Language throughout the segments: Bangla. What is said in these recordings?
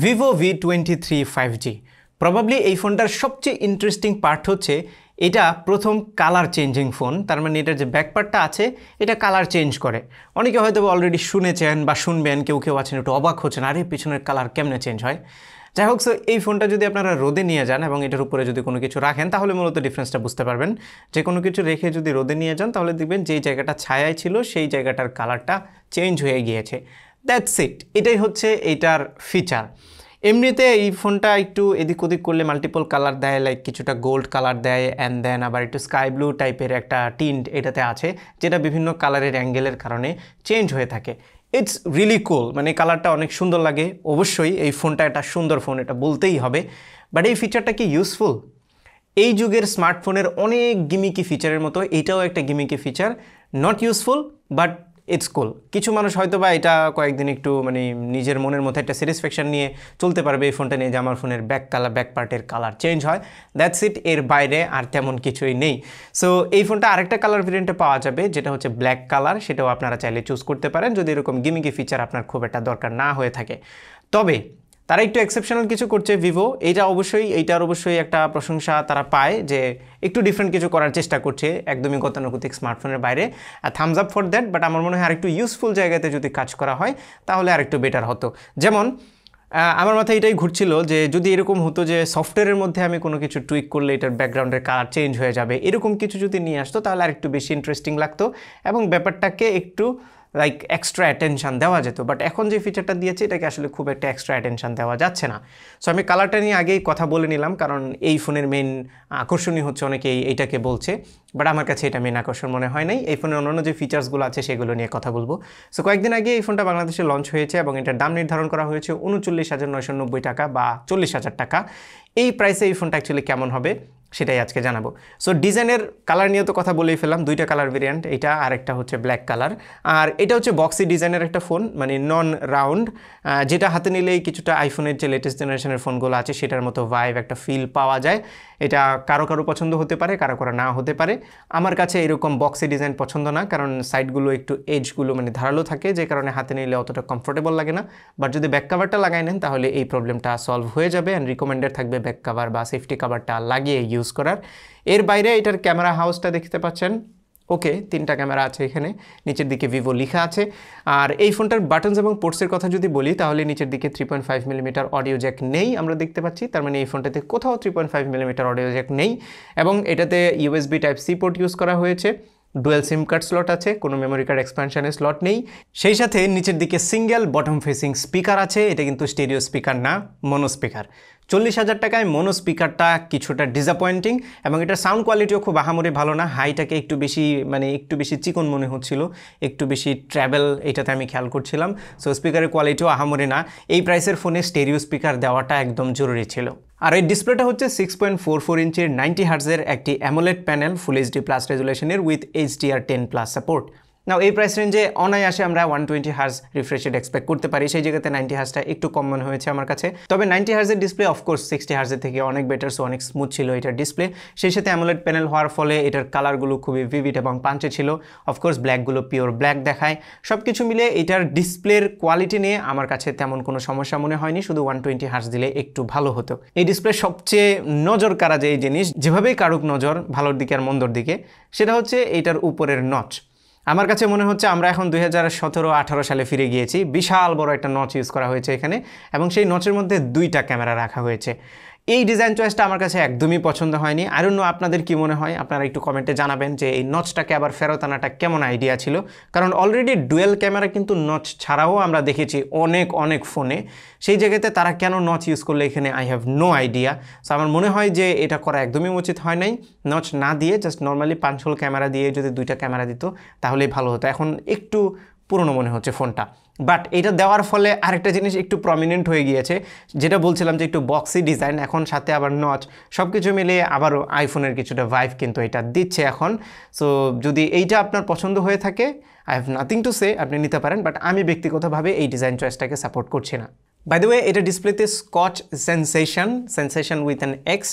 Vivo V23 5G প্রবাবলি এই ফোনটার সবচেয়ে ইন্টারেস্টিং পার্ট হচ্ছে এটা প্রথম কালার চেঞ্জিং ফোন। তার মানে এটার যে ব্যাক পার্টটা আছে এটা কালার চেঞ্জ করে। অনেকে হয়তো অলরেডি শুনেছেন বা শুনবেন, কেউ কেউ আছেন একটু অবাক হচ্ছেন, আরে পিছনের কালার কেমনে চেঞ্জ হয়। যাই হোক, সো এই ফোনটা যদি আপনারা রোদে নিয়ে যান এবং এটার উপরে যদি কোনো কিছু রাখেন তাহলে মূলত ডিফারেন্সটা বুঝতে পারবেন। যে কোনো কিছু রেখে যদি রোদে নিয়ে যান তাহলে দেখবেন যেই জায়গাটা ছায়ায় ছিল সেই জায়গাটার কালারটা চেঞ্জ হয়ে গিয়েছে। দ্যাটস ইট, এটাই হচ্ছে এইটার ফিচার। এমনিতে এই ফোনটা একটু এদিক ওদিক করলে মাল্টিপল কালার দেয়, লাইক কিছুটা গোল্ড কালার দেয় অ্যান্ড দেন আবার একটু স্কাই ব্লু টাইপের একটা টিন্ট এটাতে আছে, যেটা বিভিন্ন কালারের অ্যাঙ্গেলের কারণে চেঞ্জ হয়ে থাকে। ইটস রিয়েলি কুল, মানে কালারটা অনেক সুন্দর লাগে। অবশ্যই এই ফোনটা একটা সুন্দর ফোন, এটা বলতেই হবে। বাট এই ফিচারটা কি ইউজফুল? এই যুগের স্মার্টফোনের অনেক গিমিকি ফিচারের মতো এটাও একটা gimmicky feature. Not useful but it's cool. কিছু মানুষ হয়তো বা এটা কয়েকদিন একটু মানে নিজের মনের মধ্যে একটা স্যাটিসফ্যাকশন নিয়ে চলতে পারবে এই ফোনটা নিয়ে, যে আমার ফোনের ব্যাক পার্টের কালার চেঞ্জ হয়, দ্যাটস ইট। এর বাইরে আর তেমন কিছুই নেই। সো এই ফোনটা আরেকটা কালার ভেরিয়েন্টে পাওয়া যাবে যেটা হচ্ছে ব্ল্যাক কালার, সেটাও আপনারা চাইলে চুজ করতে পারেন যদি এরকম গিমিকি ফিচার আপনার খুব একটা দরকার না হয়ে থাকে। তবে তারা একটু এক্সেপশনাল কিছু করছে ভিভো, এইটার অবশ্যই একটা প্রশংসা তারা পায় যে একটু ডিফারেন্ট কিছু করার চেষ্টা করছে একদমই গতানুগতিক স্মার্টফোনের বাইরে। Thumbs up for that. But আমার মনে হয় আরেকটু ইউজফুল জায়গাতে যদি কাজ করা হয় তাহলে আরেকটু বেটার হতো। যেমন আমার মাথায় এটাই ঘুরছিল যে যদি এরকম হতো যে সফটওয়্যারের মধ্যে আমি কোনো কিছু টুইক করলে এটার ব্যাকগ্রাউন্ডের কালার চেঞ্জ হয়ে যাবে, এরকম কিছু যদি নিয়ে আসতো তাহলে আরেকটু বেশি ইন্টারেস্টিং লাগতো এবং ব্যাপারটাকে একটু লাইক এক্সট্রা অ্যাটেনশান দেওয়া যেত। বাট এখন যে ফিচারটা দিয়েছে এটাকে আসলে খুব একটা এক্সট্রা অ্যাটেনশান দেওয়া যাচ্ছে না। সো আমি কালারটা নিয়ে আগেই কথা বলে নিলাম, কারণ এই ফোনের মেইন আকর্ষণই হচ্ছে অনেকেই এইটাকে বলছে, বাট আমার কাছে এটা মেইন আকর্ষণ মনে হয় নাই। এই ফোনের অন্যান্য যে ফিচার্সগুলো আছে সেগুলো নিয়ে কথা বলবো। সো কয়েকদিন আগে এই ফোনটা বাংলাদেশে লঞ্চ হয়েছে এবং এটার দাম নির্ধারণ করা হয়েছে 39,990 টাকা বা 40,000 টাকা। এই প্রাইসে এই ফোনটা অ্যাকচুয়ালি কেমন হবে সেটাই আজকে জানাবো। সো ডিজাইনের কালার নিয়ে তো কথা বলেই ফেললাম, দুইটা কালার ভেরিয়েন্ট, এটা আর একটা হচ্ছে ব্ল্যাক কালার। আর এটা হচ্ছে বক্সি ডিজাইনের একটা ফোন, মানে নন রাউন্ড, যেটা হাতে নিলেই কিছুটা আইফোনের যে লেটেস্ট জেনারেশনের ফোনগুলো আছে সেটার মতো ভাইব একটা ফিল পাওয়া যায়। এটা কারো কারো পছন্দ হতে পারে, কারো কারো না হতে পারে। আমার কাছে এরকম বক্সি ডিজাইন পছন্দ না, কারণ সাইডগুলো একটু এজগুলো মানে ধারালো থাকে, যে কারণে হাতে নিলে অতটা কমফোর্টেবল লাগে না। বাট যদি ব্যাক কাভারটা লাগাই নেন তাহলে এই প্রবলেমটা সলভ হয়ে যাবে অ্যান্ড রিকমেন্ডেড থাকবে ব্যাক কাভার বা সেফটি কাভারটা লাগিয়ে ইউজ করার। এর বাইরে এটার ক্যামেরা হাউসটা দেখতে পাচ্ছেন, ওকে, 3টা ক্যামেরা আছে এখানে, নিচের দিকে ভিভো লেখা আছে। আর এই ফোনটার বাটনস এবং পোর্টসের কথা যদি বলি তাহলে নিচের দিকে 3.5 মিলিমিটার অডিও জ্যাক নেই আমরা দেখতে পাচ্ছি। তার মানে এই ফোনটাতে কোথাও 3.5 মিলিমিটার অডিও জ্যাক নেই এবং এটাতে USB type C port use করা হয়েছে। ডুয়েল সিম কার্ড স্লট আছে, কোনো মেমোরি কার্ড এক্সপানশনের স্লট নেই। সেই সাথে নিচের দিকে সিঙ্গেল বটম ফেসিং স্পিকার আছে, এটা কিন্তু স্টেরিও স্পিকার না, মনো স্পিকার। 40,000 টাকায় মনো স্পিকারটা কিছুটা ডিসঅ্যাপয়েন্টিং এবং এটার সাউন্ড কোয়ালিটিও খুব আহামরি ভালো না। হাইটাকে একটু বেশি চিকন মনে হচ্ছিল, একটু বেশি ট্র্যাভেল এটাতে আমি খেয়াল করছিলাম। সো স্পিকারের কোয়ালিটিও আহামরি না। এই প্রাইসের ফোনে স্টেরিও স্পিকার দেওয়াটা একদম জরুরি ছিল। আর এই ডিসপ্লেটা হচ্ছে 6.44 ইঞ্চির 90 হার্জের একটি AMOLED panel, full HD plus রেজুলেশনের উইথ HDR10+ সাপোর্ট। নাও এই প্রাইস রেঞ্জে অনায়াসে আমরা 120 হার্জ রিফ্রেশ রেট এক্সপেক্ট করতে পারি, সেই জায়গাতে 90 হার্জটা একটু কম মনে হয়েছে আমার কাছে। তবে 90 হার্জের ডিসপ্লে অফকোর্স 60 হার্জের থেকে অনেক বেটার, সো অনেক স্মুথ ছিল এটার ডিসপ্লে। সেই সাথে অ্যামোলেড প্যানেল হওয়ার ফলে এটার কালারগুলো খুবই ভিভিড এবং পাঞ্চে ছিল। অফকোর্স ব্ল্যাকগুলো পিওর ব্ল্যাক দেখায়। সব কিছু মিলে এটার ডিসপ্লের কোয়ালিটি নিয়ে আমার কাছে তেমন কোনো সমস্যা মনে হয়নি, শুধু 120 হার্জ দিলে একটু ভালো হতো। এই ডিসপ্লে সবচেয়ে নজর কাড়া যে জিনিস, যেভাবেই কারুক নজর ভালোর দিকে আর মন্দর দিকে, সেটা হচ্ছে এইটার উপরের নচ। আমার কাছে মনে হচ্ছে আমরা এখন 2017-18 সালে ফিরে গিয়েছি। বিশাল বড় একটা নচ ইউজ করা হয়েছে এখানে এবং সেই নচের মধ্যে 2টা ক্যামেরা রাখা হয়েছে। এই ডিজাইন চয়েসটা আমার কাছে একদমই পছন্দ হয়নি। আই ডোন্ট নো আপনাদের কি মনে হয়, আপনারা একটু কমেন্টে জানাবেন যে এই নচটাকে আবার ফেরত আনাটা কেমন আইডিয়া ছিল। কারণ অলরেডি ডুয়েল ক্যামেরা কিন্তু নচ ছাড়াও আমরা দেখেছি অনেক ফোনে, সেই জায়গাতে তারা কেন নচ ইউজ করলে এখানে I have no idea. So আমার মনে হয় যে এটা করা একদমই উচিত হয় নাই। নচ না দিয়ে জাস্ট নর্মালি 5 হোল ক্যামেরা দিয়ে যদি 2টা ক্যামেরা দিত তাহলেই ভালো হতো। এখন একটু পুরনো মনে হচ্ছে ফোনটা। বাট এটা দেওয়ার ফলে আরেকটা জিনিস একটু প্রমিনেন্ট হয়ে গিয়েছে, যেটা বলছিলাম যে একটু বক্সি ডিজাইন, এখন সাথে আবার নচ, সব কিছু মিলিয়ে আবারও আইফোনের কিছুটা ভাইব কিন্তু এটা দিচ্ছে এখন। সো যদি এইটা আপনার পছন্দ হয়ে থাকে, I have nothing to say, আপনি নিতে পারেন। বাট আমি ব্যক্তিগতভাবে এই ডিজাইন চয়েসটাকে সাপোর্ট করছি না। বাই দ্য ওয়ে, এটা ডিসপ্লেতে Scotch sensation with an x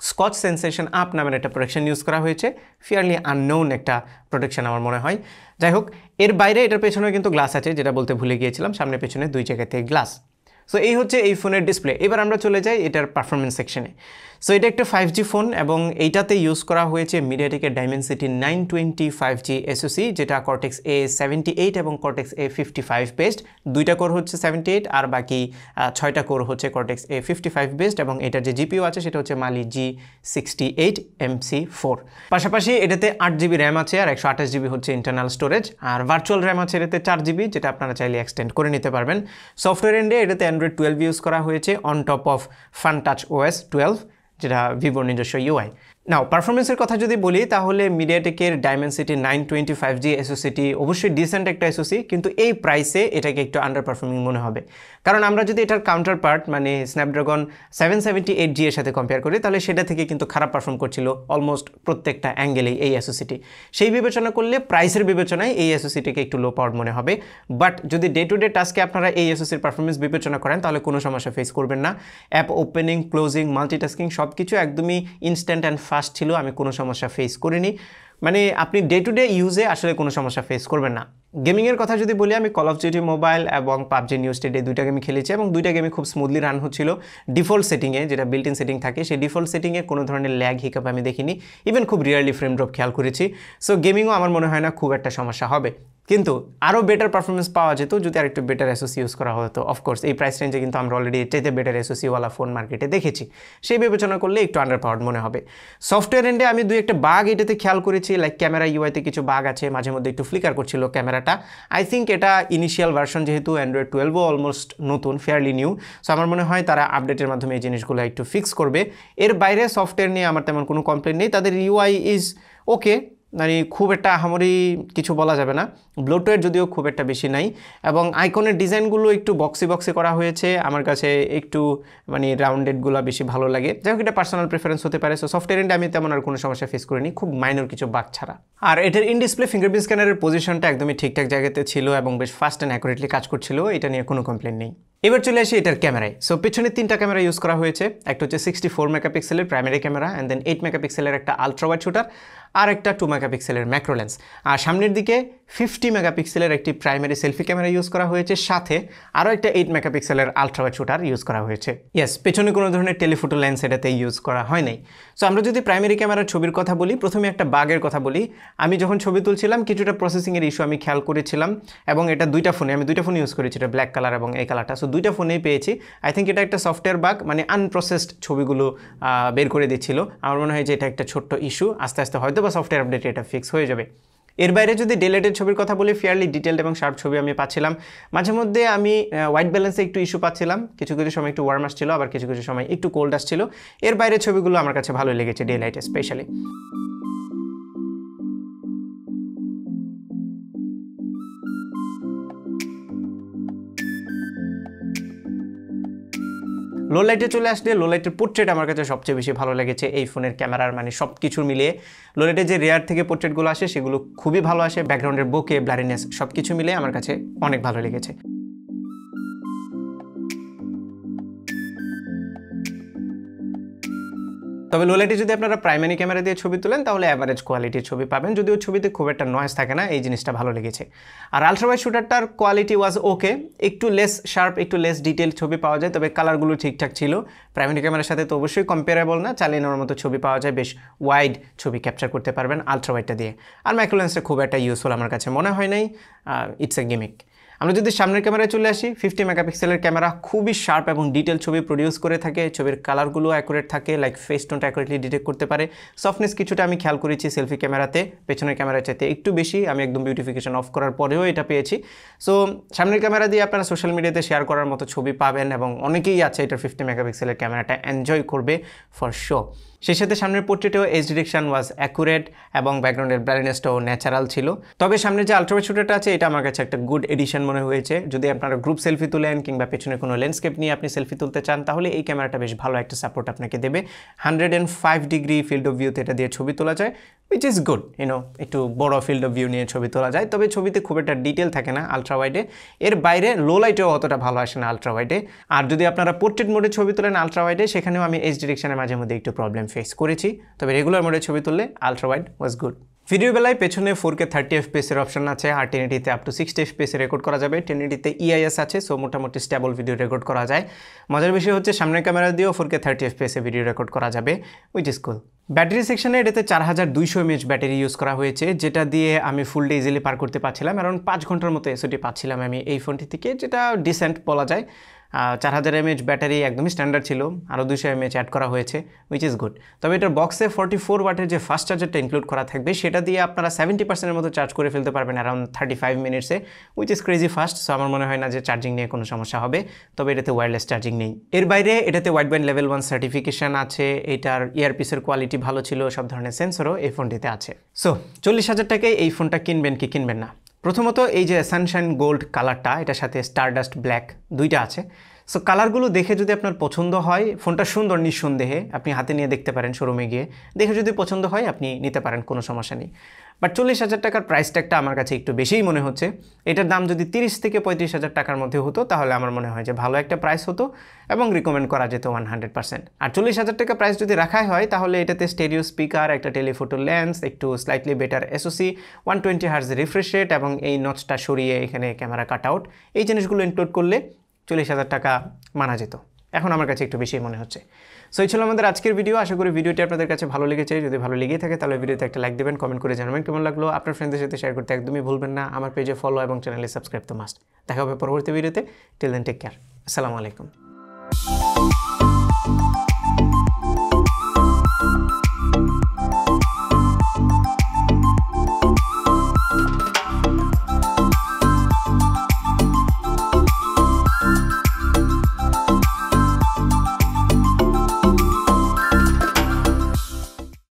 Scotch sensation up নামের একটা প্রোটেকশন ইউজ করা হয়েছে, ফিয়ারলি আননোন একটা প্রোটেকশন আমার মনে হয়। যাই হোক, এর বাইরে এটার পেছনে কিন্তু গ্লাস আছে, যেটা বলতে ভুলে গিয়েছিলাম, সামনে পেছনে দুই জায়গাতে গ্লাস। সো এই হচ্ছে এই ফোনের ডিসপ্লে। এবার আমরা চলে যাই এটার পারফরমেন্স সেকশনে। সো এটা একটা 5G ফোন এবং এইটাতে ইউজ করা হয়েছে মিডিয়াটেকের ডাইমেনসিটি 920 5G SoC, যেটা কর্টেক্স A78 এবং কর্টেক্স A55 বেসড। দুইটা কোর হচ্ছে 78 আর বাকি 6টা কোর হচ্ছে কর্টেক্স A55 বেসড, এবং এটার যে জিপিইউ আছে সেটা হচ্ছে মালি G68 MC4। পাশাপাশি এটাতে 8GB র্যাম আছে আর 128GB হচ্ছে ইন্টারনাল স্টোরেজ, আর ভার্চুয়াল র্যাম আছে এটাতে 4GB, যেটা আপনারা চাইলে এক্সটেন্ড করে নিতে পারবেন। সফটওয়্যার এন্ডে এটাতে Android 12 ইউজ করা হয়েছে on top of FunTouch OS 12, যেটা ভিভোর নিজস্ব ইউআই। নাও পারফরমেন্সের কথা যদি বলি, তাহলে মিডিয়াটেকের ডাইমেনসিটি 920 5G SoCটি অবশ্যই ডিসেন্ট একটা SoC, কিন্তু এই প্রাইসে এটাকে একটু আন্ডার পারফর্মিং মনে হবে। কারণ আমরা যদি এটার কাউন্টার পার্ট মানে স্ন্যাপড্রাগন 778G এর সাথে কম্পেয়ার করি, তাহলে সেটা থেকে কিন্তু খারাপ পারফর্ম করছিল অলমোস্ট প্রত্যেকটা অ্যাঙ্গেলেই এই SoCটি। সেই বিবেচনা করলে প্রাইসের বিবেচনায় এই SoCটিকে একটু লো পাওয়ার মনে হবে। বাট যদি ডে টু ডে টাস্কে আপনারা এই SoCর পারফরমেন্স বিবেচনা করেন, তাহলে কোনো সমস্যা ফেস করবেন না। অ্যাপ ওপেনিং, ক্লোজিং, মাল্টিটাস্কিং সব কিছু একদমই ইনস্ট্যান্ট অ্যান্ড ফাস্ট ছিল, আমি কোনো সমস্যা ফেস করিনি। মানে আপনি ডে টু ডে ইউজে আসলে কোনো সমস্যা ফেস করবেন না। গেমিংয়ের কথা যদি বলি, আমি কল অফ ডিউটি মোবাইল এবং পাবজি নিউ স্টেট এই দুইটা গেমই খেলেছি এবং দুইটা গেমই খুব স্মুথলি রান হচ্ছিল। ডিফল্ট সেটিংয়ে, যেটা বিল্ট ইন সেটিং থাকে, সেই ডিফল্ট সেটিংয়ে কোনো ধরনের ল্যাগ হিকআপ আমি দেখিনি। ইভেন খুব রিয়ারলি ফ্রেম ড্রপ খেয়াল করেছি। সো গেমিংও আমার মনে হয় না খুব একটা সমস্যা হবে। কিন্তু আরও বেটার পারফরমেন্স পাওয়া যেত যদি আরেকটু বেটার SoC ইউজ করা হতো। অফকোর্স এই প্রাইস রেঞ্জে কিন্তু আমরা অলরেডি এর চাইতে বেটার SoCওয়ালা ফোন মার্কেটে দেখেছি, সেই বিবেচনা করলে একটু আন্ডার পাওয়ার্ড মনে হবে। সফটওয়্যার এন্ডে আমি দুই একটা বাগ এটাতে খেয়াল করেছি, লাইক ক্যামেরা ইউআইতে কিছু বাগ আছে, মাঝে মধ্যে একটু ফ্লিকার করছিল ক্যামেরাটা। আই থিঙ্ক এটা ইনিশিয়াল ভার্সন, যেহেতু অ্যান্ড্রয়েড 12ও অলমোস্ট নতুন, ফেয়ারলি নিউ, সো আমার মনে হয় তারা আপডেটের মাধ্যমে এই জিনিসগুলো একটু ফিক্স করবে। এর বাইরে সফটওয়্যার নিয়ে আমার তেমন কোনো কমপ্লেন নেই, তাদের ইউআই ইজ ওকে, মানে খুব একটা আহামরি কিছু বলা যাবে না। ব্লোটওয়্যার যদিও খুব একটা বেশি নাই, এবং আইকনের ডিজাইনগুলো একটু বক্সি বক্সি করা হয়েছে, আমার কাছে একটু মানে রাউন্ডেডগুলো বেশি ভালো লাগে। যাই হোক, এটা পার্সোনাল প্রেফারেন্স হতে পারে। সো সফটওয়্যার এন্ডে আমি তেমন আর কোনো সমস্যা ফেস করিনি, খুব মাইনর কিছু বাগ ছাড়া। আর এটার ইন ডিসপ্লে ফিঙ্গারপ্রিন্ট স্ক্যানারের পজিশনটা একদমই ঠিকঠাক জায়গাতে ছিল এবং বেশ ফাস্ট অ্যান্ড অ্যাকুরেটলি কাজ করছিল, এটা নিয়ে কোনো কমপ্লেন নেই। এবার চলে আসি এটার ক্যামেরায়। সো পেছনে 3টা ক্যামেরা ইউজ করা হয়েছে, একটা হচ্ছে 64 মেগাপিক্সেলের প্রাইমারি ক্যামেরা, অ্যান্ড দেন 8 মেগাপিক্সেলের একটা আলট্রা ওয়াইড শুটার, আর একটা 2 মেগাপিক্সেলের ম্যাক্রো লেন্স। আর সামনের দিকে 50 মেগাপিক্সেলের একটি প্রাইমারি সেলফি ক্যামেরা ইউজ করা হয়েছে, সাথে আরও একটা 8 মেগাপিক্সেলের আলট্রা ওয়াইড শুটার ইউজ করা হয়েছে। ইয়েস, পেছনে কোনো ধরনের টেলিফোটো লেন্স এটাতে ইউজ করা হয় নাই। সো আমরা যদি প্রাইমারি ক্যামেরার ছবির কথা বলি, প্রথমে একটা বাগের কথা বলি। আমি যখন ছবি তুলছিলাম কিছুটা প্রসেসিংয়ের ইস্যু আমি খেয়াল করেছিলাম, এবং এটা আমি দুইটা ফোন ইউজ করেছি, এটা ব্ল্যাক কালার এবং এই কালারটা। সো দুইটা ফোনেই পেয়েছি। আই থিঙ্ক এটা একটা সফটওয়্যার বাগ, মানে আনপ্রসেসড ছবিগুলো বের করে দিচ্ছিল। আমার মনে হয় যে এটা একটা ছোট্ট ইস্যু, আস্তে আস্তে হয়তো বা সফটওয়্যার আপডেটে এটা ফিক্স হয়ে যাবে। এর বাইরে যদি ডেলেটেড ছবির কথা বলি, ফেয়ারলি ডিটেলড এবং শার্প ছবি আমি পাচ্ছিলাম। মাঝে মধ্যে আমি হোয়াইট ব্যালেন্সে একটু ইস্যু পাচ্ছিলাম, কিছু কিছু সময় একটু ওয়ার্ম আসছিল, আবার কিছু কিছু সময় একটু কোল্ড আসছিল। এর বাইরে ছবিগুলো আমার কাছে ভালো লেগেছে, ডে লাইটে স্পেশালি। লো লাইটে চলে আসলে লো লাইটের পোর্ট্রেট আমার কাছে সবচেয়ে বেশি ভালো লেগেছে এই ফোনের ক্যামেরার, মানে সব কিছু মিলিয়ে। লো লাইটে যে রেয়ার থেকে পোর্ট্রেটগুলো আসে সেগুলো খুবই ভালো আসে, ব্যাকগ্রাউন্ডের বোকে, ব্লারিনেস সব কিছু মিলিয়ে আমার কাছে অনেক ভালো লেগেছে। তবে লো লাইটে যদি আপনারা প্রাইমারি ক্যামেরা দিয়ে ছবি তোলেন, তাহলে অ্যাভারেজ কোয়ালিটির ছবি পাবেন, যদিও ছবিতে খুব একটা নয়েজ থাকে না, এই জিনিসটা ভালো লেগেছে। আর আলট্রা ওয়াইড শুটারটার কোয়ালিটি ওয়াজ ওকে, একটু লেস শার্প, একটু লেস ডিটেল ছবি পাওয়া যায়, তবে কালারগুলো ঠিকঠাক ছিল। প্রাইমারি ক্যামেরার সাথে তো অবশ্যই কম্পেয়ারেবল না, চালিয়ে নেওয়ার মতো ছবি পাওয়া যায়, বেশ ওয়াইড ছবি ক্যাপচার করতে পারবেন আলট্রা ওয়াইডটা দিয়ে। আর মাইক্রো লেন্সটা খুব একটা ইউজফুল আমার কাছে মনে হয় নাই, ইটস এ গিমিক। আমরা যদি সামনের ক্যামেরায় চলে আসি, 50 মেগাপিক্সেলের ক্যামেরা খুবই শার্প এবং ডিটেল ছবি প্রডিউস করে থাকে, ছবির কালারগুলো অ্যাকুরেট থাকে, লাইক ফেস টোনটা অ্যাকুরেটলি ডিটেক্ট করতে পারে। সফটনেস কিছুটা আমি খেয়াল করেছি সেলফি ক্যামেরাতে, পেছনের ক্যামেরার চাইতে একটু বেশি, আমি একদম বিউটিফিকেশন অফ করার পরেও এটা পেয়েছি। সো সামনের ক্যামেরা দিয়ে আপনারা সোশ্যাল মিডিয়াতে শেয়ার করার মতো ছবি পাবেন, এবং অনেকেই আছে এটার 50 মেগাপিক্সেলের ক্যামেরাটা এনজয় করবে ফর শো। সেই সাথে সামনের পোর্ট্রেটেও এজ ডিরেকশন ওয়াজ অ্যাকুরেট এবং ব্যাকগ্রাউন্ডের ব্লারিনেসটাও ন্যাচারাল ছিল। তবে সামনে যে আলট্রা ওয়াইড শুটারটা আছে, এটা আমার কাছে একটা গুড এডিশন মনে হয়েছে। যদি আপনারা গ্রুপ সেলফি তুলেন কিংবা পেছনে কোনো ল্যান্ডস্কেপ নিয়ে আপনি সেলফি তুলতে চান তাহলে এই ক্যামেরাটা বেশ ভালো একটা সাপোর্ট আপনাকে দেবে। 105 ডিগ্রি ফিল্ড অফ ভিউতে এটা দিয়ে ছবি তোলা যায়, উইচ ইজ গুড। একটু বড় ফিল্ড অফ ভিউ নিয়ে ছবি তোলা যায়, তবে ছবিতে খুব একটা ডিটেল থাকে না আলট্রা ওয়াইডে। এর বাইরে লো লাইটেও অতটা ভালো আসে না আলট্রা ওয়াইডে। আর যদি আপনারা পোর্ট্রেট মোডে ছবি তোলেন আলট্রা ওয়াইডে, সেখানেও আমি এইচ ডিরেকশনে মাঝে মধ্যে একটু প্রবলেম ফেস করেছি, তবে রেগুলার মোডে ছবি তুললে ultra wide was good. Video বেলায় পেছনে 4K 30 FPS এর অপশন আছে, আর 1080তে আপ টু 60 FPS রেকর্ড করা যাবে। 1080তে EIS আছে, সো মোটামুটি স্টেবল ভিডিও রেকর্ড করা যায়। মজার বিষয় হচ্ছে সামনের ক্যামেরা দিয়েও 4K 30 FPS এ ভিডিও রেকর্ড করা যাবে, উইচ ইজ কুল। ব্যাটারি সেকশনে এটাতে 4200 mAh ব্যাটারি ইউজ করা হয়েছে, যেটা দিয়ে আমি ফুল ডে ইজিলি পার করতে পারছিলাম। অ্যারাউন্ড 5 ঘন্টার মতো এসওটি পাচ্ছিলাম আমি এই ফোনটি থেকে, যেটা ডিসেন্ট বলা যায়। 4000 mAh ব্যাটারি একদমই স্ট্যান্ডার্ড ছিল, আরও 200 mAh অ্যাড করা হয়েছে, উইচ ইজ গুড। তবে এটার বক্সে 44 ওয়াটের যে ফাস্ট চার্জারটা ইনক্লুড করা থাকবে, সেটা দিয়ে আপনারা 70%-এর মতো চার্জ করে ফেলতে পারবেন around 35 minutes, which is crazy fast. So আমার মনে হয় না যে চার্জিং নিয়ে কোনো সমস্যা হবে, তবে এটাতে ওয়্যারলেস চার্জিং নেই। এর বাইরে এটাতে ওয়াইড ব্যান্ড লেভেল 1 সার্টিফিকেশন আছে, এটার ইয়ারপিসের কোয়ালিটি ভালো ছিল, সব ধরনের সেন্সরও এই ফোনটিতে আছে। সো 40,000 টাকায় এই ফোনটা কিনবেন কি কিনবেন না? প্রথমত এই যে সানশাইন গোল্ড কালারটা, এটার সাথে স্টারডাস্ট ব্ল্যাক দুইটা আছে। সো কালারগুলো দেখে যদি আপনার পছন্দ হয়, ফোনটা সুন্দর নিঃসন্দেহে, আপনি হাতে নিয়ে দেখতে পারেন শোরুমে গিয়ে, দেখে যদি পছন্দ হয় আপনি নিতে পারেন, কোনো সমস্যা নেই। বাট 40,000 টাকার প্রাইস ট্যাগটা আমার কাছে একটু বেশিই মনে হচ্ছে। এটার দাম যদি 30 থেকে 35,000 টাকার মধ্যে হতো তাহলে আমার মনে হয় যে ভালো একটা প্রাইস হতো এবং রিকমেন্ড করা যেত 100%। আর 40,000 টাকা প্রাইস যদি রাখাই হয় তাহলে এটাতে স্টেরিও স্পিকার, একটা টেলিফোটো লেন্স, একটু slightly better SOC, 120 hertz refresh rate এবং এই নচটা সরিয়ে এখানে ক্যামেরা কাট আউট, এই জিনিসগুলো ইনক্লুড করলে 40,000 টাকা মানা যেত। এখন আমার কাছে একটু বেশি মনে হচ্ছে। সো এই ছিল আমাদের আজকের ভিডিও। আশা করি ভিডিওটি আপনাদের কাছে ভালো লেগেছে। যদি ভালো লেগে থাকে তাহলে ভিডিওতে একটা লাইক দেবেন, কমেন্ট করে জানাবেন কেমন লাগলো। আপনার ফ্রেন্ডদের সাথে শেয়ার করতে একদমই ভুলবেন না। আমার পেজে ফলো এবং চ্যানেলে সাবস্ক্রাইব তো মাস্ট। দেখা হবে পরবর্তী ভিডিওতে। Till then take care. আসসালামু আলাইকুম।